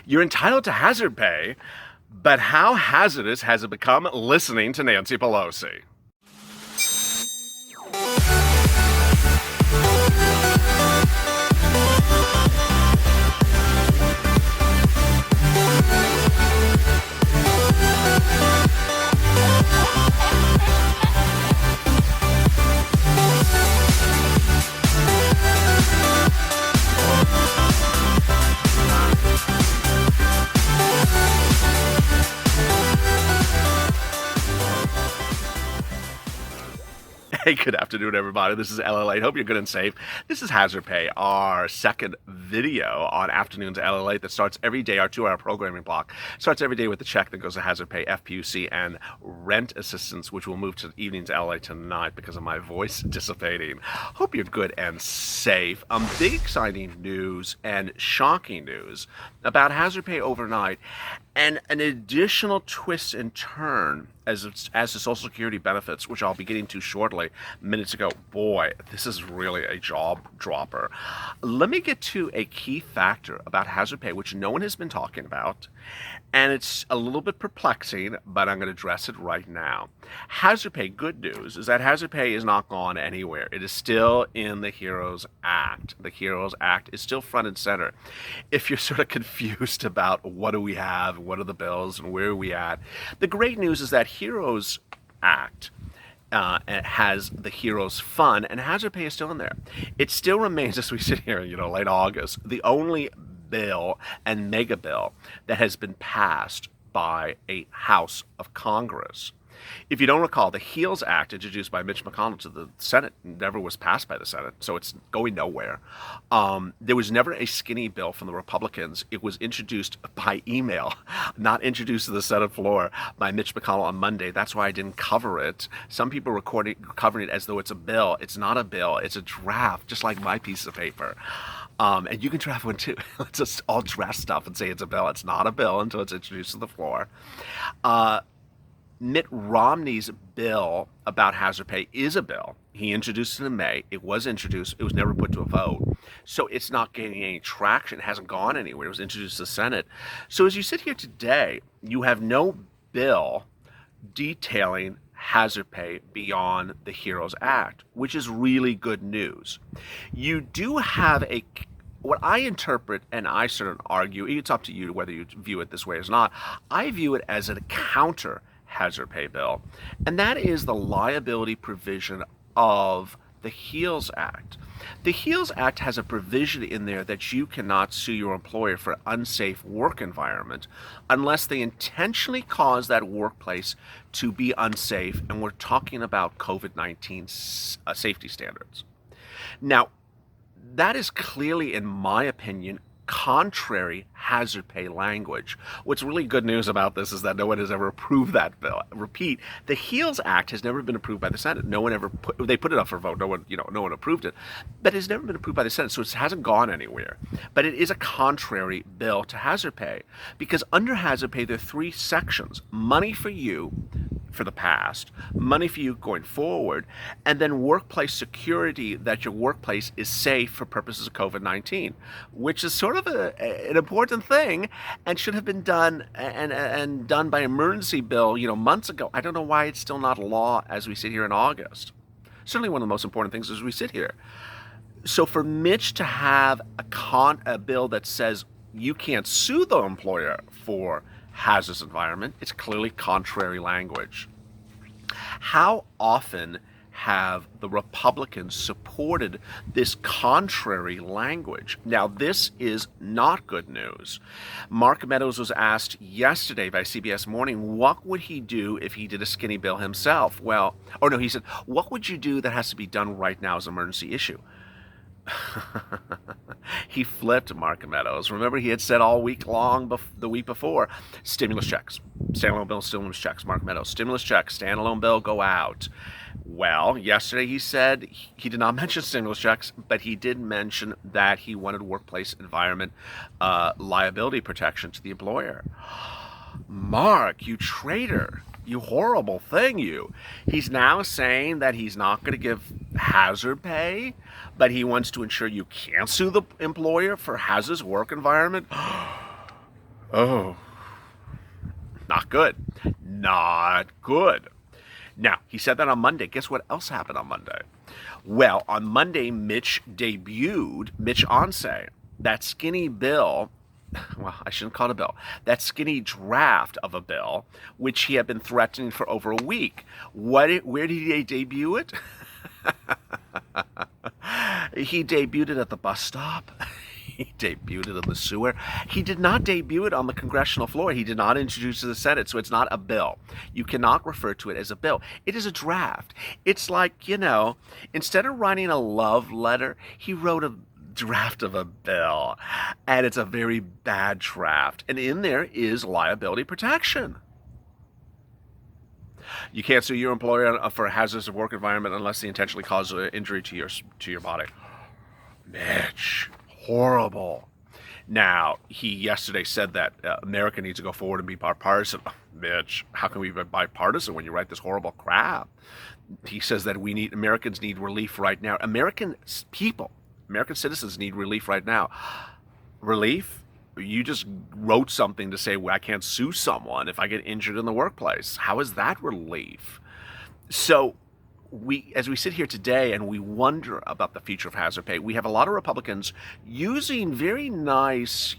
You're entitled to hazard pay, but how hazardous has it become listening to Nancy Pelosi? Hey, good afternoon, everybody. This is LALATE. Hope you're good and safe. This is Hazard Pay, our second video on Afternoons at LALATE that starts every day. Our 2-hour programming block starts every day with the check that goes to Hazard Pay, FPUC, and rent assistance, which will move to evenings LA tonight because of my voice dissipating. Hope you're good and safe. Big exciting news and shocking news about Hazard Pay overnight, and an additional twist and turn as to Social Security benefits, which I'll be getting to shortly. Minutes ago, boy, this is really a jaw dropper. Let me get to a key factor about hazard pay, which no one has been talking about, and it's a little bit perplexing, but I'm going to address it right now. Hazard pay, good news, is that hazard pay is not gone anywhere. It is still in the HEROES Act. The HEROES Act is still front and center. If you're sort of confused about what do we have, what are the bills, and where are we at, the great news is that HEROES Act has the HEROES Fund, and hazard pay is still in there. It still remains, as we sit here, late August, the only bill and mega bill that has been passed by a House of Congress. If you don't recall, the HEALS Act, introduced by Mitch McConnell to the Senate, never was passed by the Senate, so it's going nowhere. There was never a skinny bill from the Republicans. It was introduced by email, not introduced to the Senate floor by Mitch McConnell on Monday. That's why I didn't cover it. Some people are covering it as though it's a bill. It's not a bill. It's a draft, just like my piece of paper. And you can draft one too. Let's just all draft stuff and say it's a bill. It's not a bill until it's introduced to the floor. Mitt Romney's bill about hazard pay is a bill. He introduced it in May. It was introduced. It was never put to a vote. So it's not gaining any traction. It hasn't gone anywhere. It was introduced to the Senate. So as you sit here today, you have no bill detailing hazard pay beyond the HEROES Act, which is really good news. You do have what I interpret, and I sort of argue, it's up to you whether you view it this way or not, I view it as a counter hazard pay bill, and that is the liability provision of the HEALS Act. The HEALS Act has a provision in there that you cannot sue your employer for unsafe work environment unless they intentionally cause that workplace to be unsafe, and we're talking about COVID-19 safety standards. Now, that is clearly, in my opinion, contrary hazard pay language. What's really good news about this is that no one has ever approved that bill. Repeat, the HEALS Act has never been approved by the Senate. No one ever they put it up for a vote. No one approved it, but it's never been approved by the Senate, so it hasn't gone anywhere. But it is a contrary bill to hazard pay, because under hazard pay there are 3 sections: money for you for the past, money for you going forward, and then workplace security, that your workplace is safe for purposes of COVID-19, which is sort of an important thing and should have been done and done by emergency bill, months ago. I don't know why it's still not law as we sit here in August. Certainly one of the most important things as we sit here. So for Mitch to have a bill that says you can't sue the employer for hazardous environment, it's clearly contrary language. How often have the Republicans supported this contrary language? Now, this is not good news. Mark Meadows was asked yesterday by CBS Morning, what would he do if he did a skinny bill himself? He said, what would you do that has to be done right now as an emergency issue? He flipped, Mark Meadows. Remember, he had said all week long, the week before, stimulus checks, standalone bill, stimulus checks. Mark Meadows, stimulus checks, standalone bill, go out. Well, yesterday he said he did not mention stimulus checks, but he did mention that he wanted workplace environment liability protection to the employer. Mark, you traitor. You horrible thing, you. He's now saying that he's not going to give hazard pay, but he wants to ensure you can't sue the employer for hazardous work environment. Oh, not good. Not good. Now, he said that on Monday. Guess what else happened on Monday? Well, on Monday, Mitch Onse, that skinny bill, well, I shouldn't call it a bill, that skinny draft of a bill, which he had been threatening for over a week. Where did he debut it? He debuted it at the bus stop. He debuted it in the sewer. He did not debut it on the congressional floor. He did not introduce it to the Senate, so it's not a bill. You cannot refer to it as a bill. It is a draft. It's like, instead of writing a love letter, he wrote a draft of a bill, and it's a very bad draft. And in there is liability protection. You can't sue your employer for a hazardous work environment unless they intentionally cause injury to your body. Mitch. Horrible. Now, he yesterday said that America needs to go forward and be bipartisan. Mitch, how can we be bipartisan when you write this horrible crap? He says that Americans need relief right now. American citizens need relief right now. Relief? You just wrote something to say, well, I can't sue someone if I get injured in the workplace. How is that relief? So, as we sit here today and we wonder about the future of hazard pay, we have a lot of Republicans using very nice,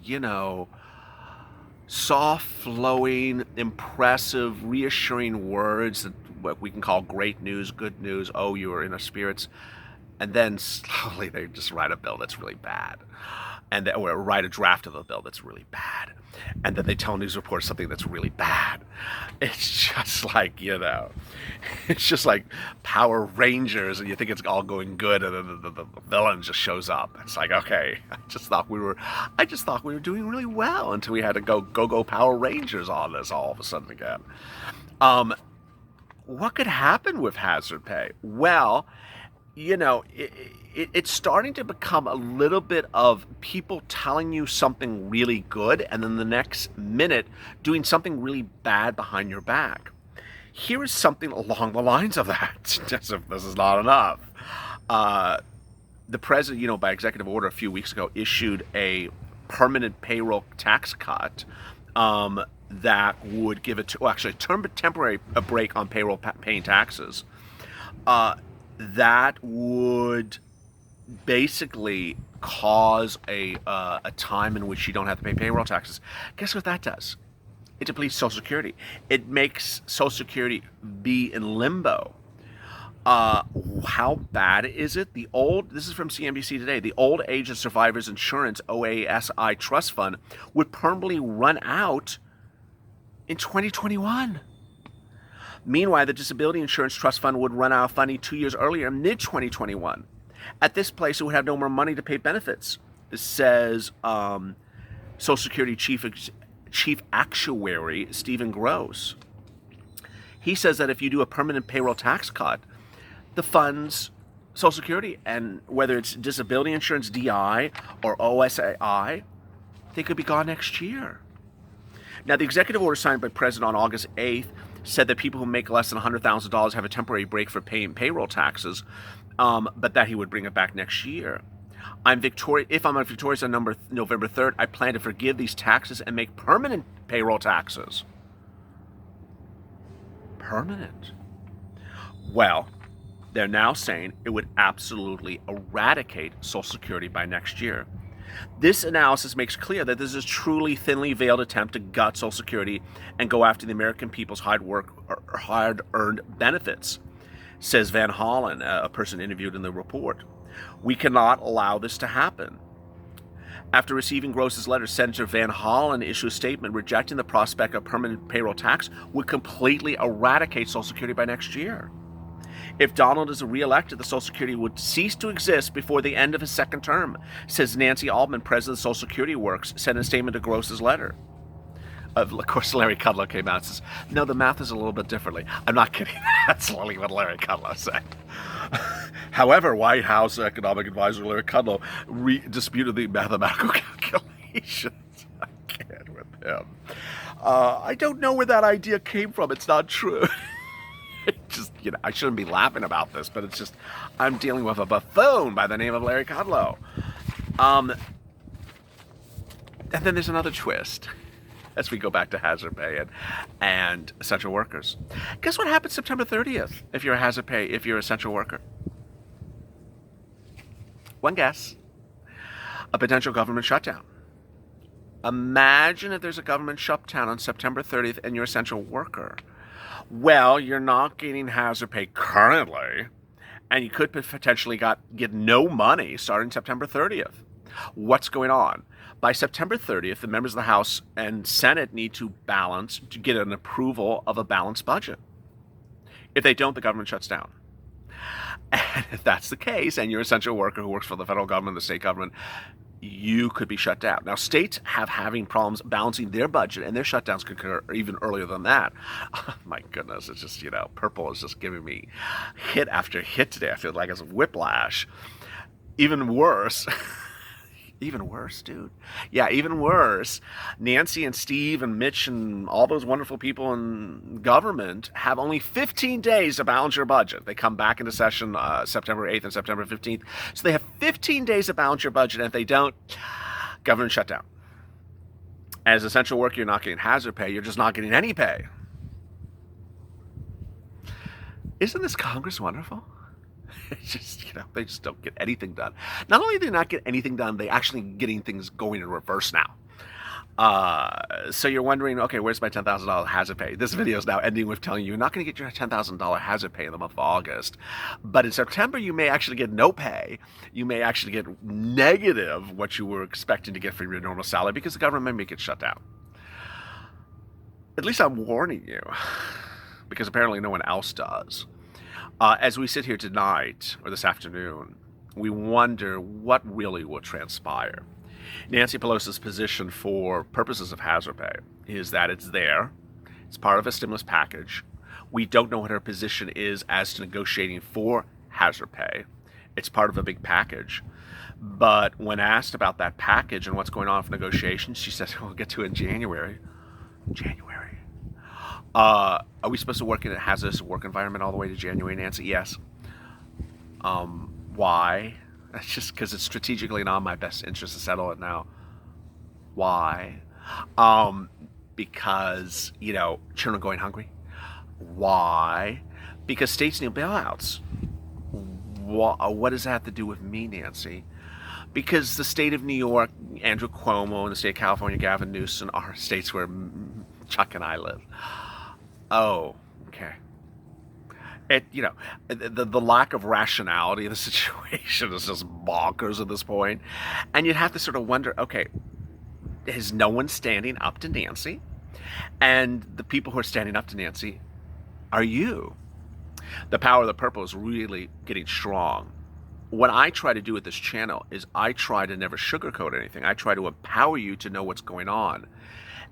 soft-flowing, impressive, reassuring words that what we can call great news, good news, oh, you are in our spirits. And then slowly they just write a bill that's really bad. Or write a draft of a bill that's really bad. And then they tell news reporters something that's really bad. It's just like, it's just like Power Rangers, and you think it's all going good, and then the villain just shows up. It's like, okay, I just thought we were doing really well until we had to go Power Rangers on this all of a sudden again. What could happen with hazard pay? Well, it's starting to become a little bit of people telling you something really good and then the next minute doing something really bad behind your back. Here is something along the lines of that. As if this is not enough. The president, by executive order a few weeks ago, issued a permanent payroll tax cut that would give a temporary break on payroll paying taxes. That would basically cause a time in which you don't have to pay payroll taxes. Guess what that does? It depletes Social Security. It makes Social Security be in limbo. How bad is it? This is from CNBC today, the Old Age and Survivors Insurance OASI Trust Fund would permanently run out in 2021. Meanwhile, the Disability Insurance Trust Fund would run out of funding 2 years earlier, mid-2021. At this place, it would have no more money to pay benefits. This says Social Security Chief Actuary Stephen Gross. He says that if you do a permanent payroll tax cut, the funds, Social Security, and whether it's disability insurance, DI, or OSAI, they could be gone next year. Now, the executive order signed by the President on August 8th said that people who make less than $100,000 have a temporary break for paying payroll taxes, but that he would bring it back next year. If I'm victorious on November 3rd, I plan to forgive these taxes and make permanent payroll taxes. Permanent. Well, they're now saying it would absolutely eradicate Social Security by next year. This analysis makes clear that this is a truly thinly veiled attempt to gut Social Security and go after the American people's hard-earned benefits, says Van Hollen, a person interviewed in the report. We cannot allow this to happen. After receiving Gross's letter, Senator Van Hollen issued a statement rejecting the prospect of permanent payroll tax would completely eradicate Social Security by next year. If Donald is reelected, the Social Security would cease to exist before the end of his second term, says Nancy Altman, president of Social Security Works, sent a statement to Gross's letter. Of course, Larry Kudlow came out and says, no, the math is a little bit differently. I'm not kidding. That's literally what Larry Kudlow said. However, White House economic advisor Larry Kudlow disputed the mathematical calculations. I can't with him. I don't know where that idea came from. It's not true. Just, I shouldn't be laughing about this, but it's just, I'm dealing with a buffoon by the name of Larry Kudlow. And then there's another twist. as we go back to hazard pay and essential workers. Guess what happens September 30th if you're a hazard pay, if you're an essential worker? One guess. A potential government shutdown. Imagine if there's a government shutdown on September 30th and you're an essential worker. Well, you're not getting hazard pay currently, and you could potentially get no money starting September 30th. What's going on? By September 30th, the members of the House and Senate need to get an approval of a balanced budget. If they don't, the government shuts down. And if that's the case, and you're an essential worker who works for the federal government, the state government, you could be shut down. Now, states have having problems balancing their budget, and their shutdowns could occur even earlier than that. Oh, my goodness, it's just, purple is just giving me hit after hit today. I feel like it's whiplash. Even worse. Even worse, dude. Yeah, even worse. Nancy and Steve and Mitch and all those wonderful people in government have only 15 days to balance your budget. They come back into session September 8th and September 15th. So they have 15 days to balance your budget, and if they don't, government shutdown. As an essential worker, you're not getting hazard pay. You're just not getting any pay. Isn't this Congress wonderful? It's just, they just don't get anything done. Not only do they not get anything done, they actually getting things going in reverse now. So you're wondering, okay, where's my $10,000 hazard pay? This video is now ending with telling you you're not going to get your $10,000 hazard pay in the month of August. But in September, you may actually get no pay. You may actually get negative what you were expecting to get from your normal salary because the government may get shut down. At least I'm warning you, because apparently no one else does. As we sit here tonight, or this afternoon, we wonder what really will transpire. Nancy Pelosi's position for purposes of hazard pay is that it's there. It's part of a stimulus package. We don't know what her position is as to negotiating for hazard pay. It's part of a big package. But when asked about that package and what's going on for negotiations, she says, we'll get to it in January. Are we supposed to work in a hazardous work environment all the way to January, Nancy? Yes. Why? That's just because it's strategically not in my best interest to settle it now. Why? Because, children are going hungry. Why? Because states need bailouts. What does that have to do with me, Nancy? Because the state of New York, Andrew Cuomo, and the state of California, Gavin Newsom, are states where Chuck and I live. Oh, okay. The lack of rationality of the situation is just bonkers at this point. And you'd have to sort of wonder, okay, is no one standing up to Nancy? And the people who are standing up to Nancy are you. The power of the purple is really getting strong. What I try to do with this channel is I try to never sugarcoat anything. I try to empower you to know what's going on.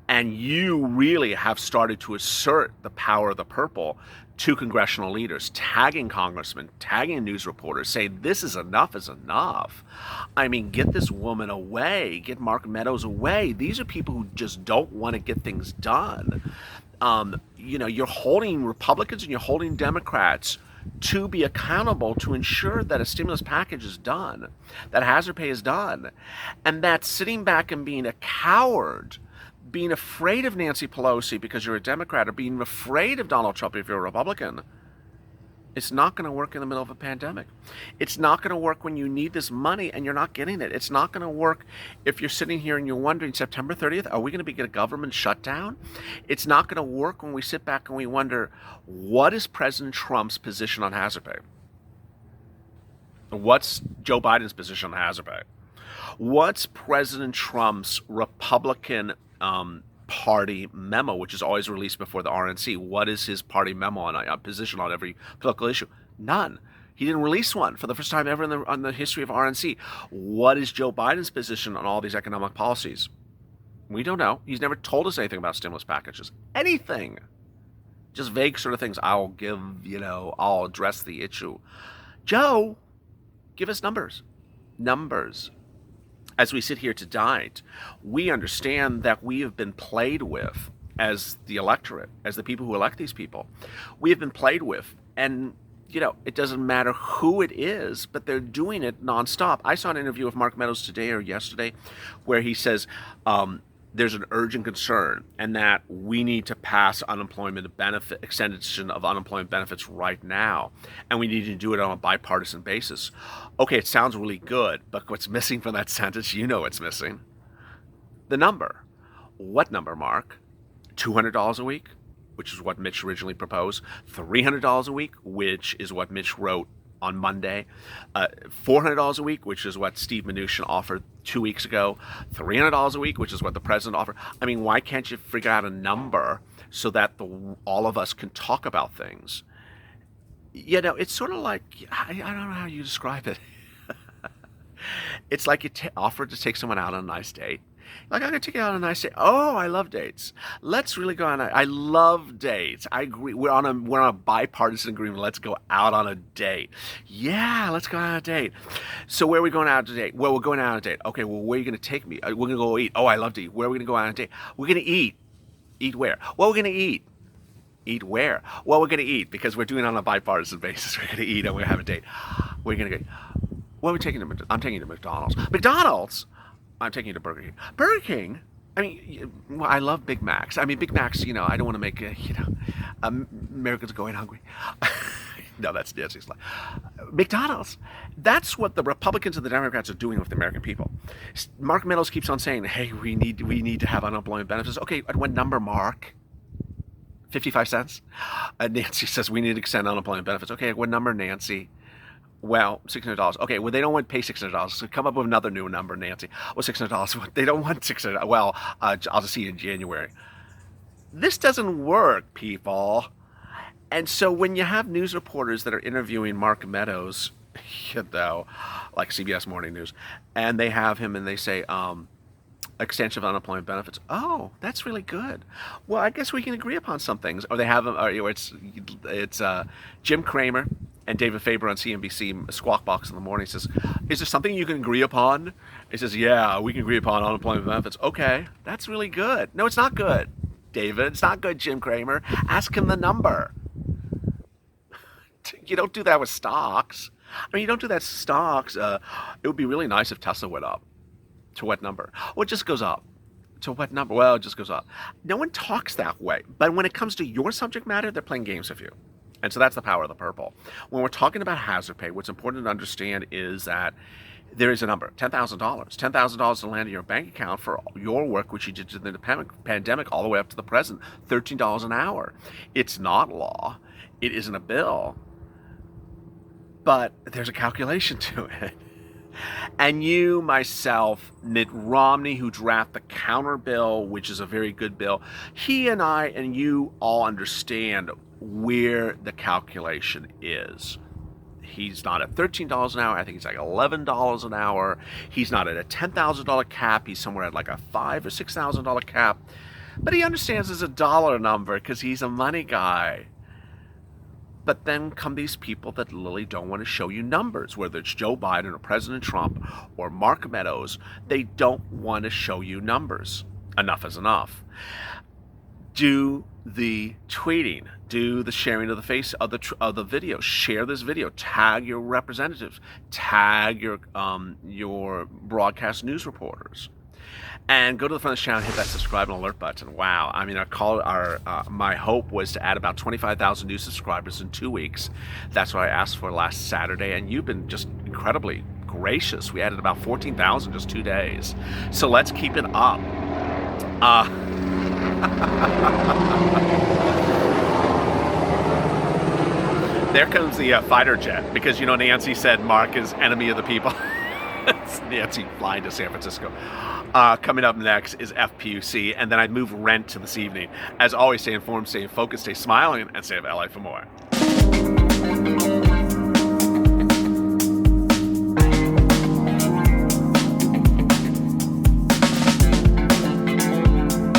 And you really have started to assert the power of the purple to congressional leaders, tagging congressmen, tagging news reporters, saying this is enough is enough. I mean, get this woman away, get Mark Meadows away. These are people who just don't want to get things done. You're holding Republicans and you're holding Democrats to be accountable to ensure that a stimulus package is done, that hazard pay is done, and that sitting back and being a coward, being afraid of Nancy Pelosi because you're a Democrat, or being afraid of Donald Trump if you're a Republican, it's not going to work in the middle of a pandemic. It's not going to work when you need this money and you're not getting it. It's not going to work if you're sitting here and you're wondering, September 30th, are we going to get a government shutdown? It's not going to work when we sit back and we wonder, what is President Trump's position on hazard pay? What's Joe Biden's position on hazard pay? What's President Trump's Republican party memo, which is always released before the RNC? What is his party memo on a position on every political issue? None. He didn't release one for the first time ever in the history of RNC. What is Joe Biden's position on all these economic policies? We don't know. He's never told us anything about stimulus packages. Anything. Just vague sort of things. I'll address the issue. Joe, give us numbers. Numbers. As we sit here tonight, we understand that we have been played with as the electorate, as the people who elect these people. We have been played with, and it doesn't matter who it is, but they're doing it nonstop. I saw an interview with Mark Meadows today or yesterday where he says, there's an urgent concern, and that we need to pass unemployment benefit extension of unemployment benefits right now, and we need to do it on a bipartisan basis. Okay, it sounds really good, but what's missing from that sentence? You know what's missing. The number. What number, Mark? $200 a week, which is what Mitch originally proposed. $300 a week, which is what Mitch wrote on Monday. $400 a week, which is what Steve Mnuchin offered 2 weeks ago. $300 a week, which is what the president offered. I mean, why can't you figure out a number so that all of us can talk about things? You know, it's sort of like, I don't know how you describe it. It's like you offer to take someone out on a nice date. Like, I'm going to take you out on a nice date. Oh, I love dates. Let's really go on I love dates. I agree. We're on a bipartisan agreement. Let's go out on a date. Yeah, let's go out on a date. So where are we going out on a date? Well, we're going out on a date. Okay, well, where are you going to take me? We're going to go eat. Oh, I love to eat. Where are we going to go out on a date? We're going to eat. Eat where? Well, we're going to eat. Eat where? Well, we're going to eat because we're doing it on a bipartisan basis. We're going to eat and we're going to have a date. We're going to go. Well, I'm taking you to McDonald's. McDonald's? I'm taking you to Burger King. Burger King? I mean, well, I love Big Macs. I mean, Big Macs, you know, I don't want to make, Americans going hungry. No, that's Nancy's lie. McDonald's. That's what the Republicans and the Democrats are doing with the American people. Mark Meadows keeps on saying, hey, we need to have unemployment benefits. Okay, at what number, Mark? 55 cents? Nancy says we need to extend unemployment benefits. Okay, at what number, Nancy? Well, $600. Okay, well, they don't want to pay $600. So come up with another new number, Nancy. Well, $600. They don't want $600. Well, I'll just see you in January. This doesn't work, people. And so when you have news reporters that are interviewing Mark Meadows, you know, like CBS Morning News, and they have him and they say, extension of unemployment benefits. Oh, that's really good. Well, I guess we can agree upon some things. Or they have them. Or it's Jim Cramer and David Faber on CNBC Squawk Box in the morning says, "Is there something you can agree upon?" He says, "Yeah, we can agree upon unemployment benefits." Okay, that's really good. No, it's not good, David. It's not good, Jim Cramer. Ask him the number. You don't do that with stocks. I mean, you don't do that with stocks. It would be really nice if Tesla went up. To what number? Well, it just goes up. To what number? Well, it just goes up. No one talks that way. But when it comes to your subject matter, they're playing games with you. And so that's the power of the purple. When we're talking about hazard pay, what's important to understand is that there is a number, $10,000. $10,000 to land in your bank account for your work, which you did during the pandemic all the way up to the present, $13 an hour. It's not law. It isn't a bill. But there's a calculation to it. And you, myself, Mitt Romney, who drafted the counter bill, which is a very good bill, he and I and you all understand where the calculation is. He's not at $13 an hour. I think he's like $11 an hour. He's not at a $10,000 cap. He's somewhere at like a $5,000 or $6,000 cap. But he understands there's a dollar number because he's a money guy. But then come these people that literally don't want to show you numbers, whether it's Joe Biden or President Trump or Mark Meadows. They don't want to show you numbers. Enough is enough. Do the tweeting, do the sharing of the face of the video. Share this video. Tag your representatives. Tag your broadcast news reporters. And go to the front of the channel and hit that subscribe and alert button. Wow. I mean, my hope was to add about 25,000 new subscribers in 2 weeks. That's what I asked for last Saturday. And you've been just incredibly gracious. We added about 14,000 just 2 days. So let's keep it up. There comes the fighter jet. Because, you know, Nancy said Mark is enemy of the people. It's Nancy flying to San Francisco. Coming up next is FPUC, and then I'd move rent to this evening. As always, stay informed, stay focused, stay smiling, and stay of LA for more.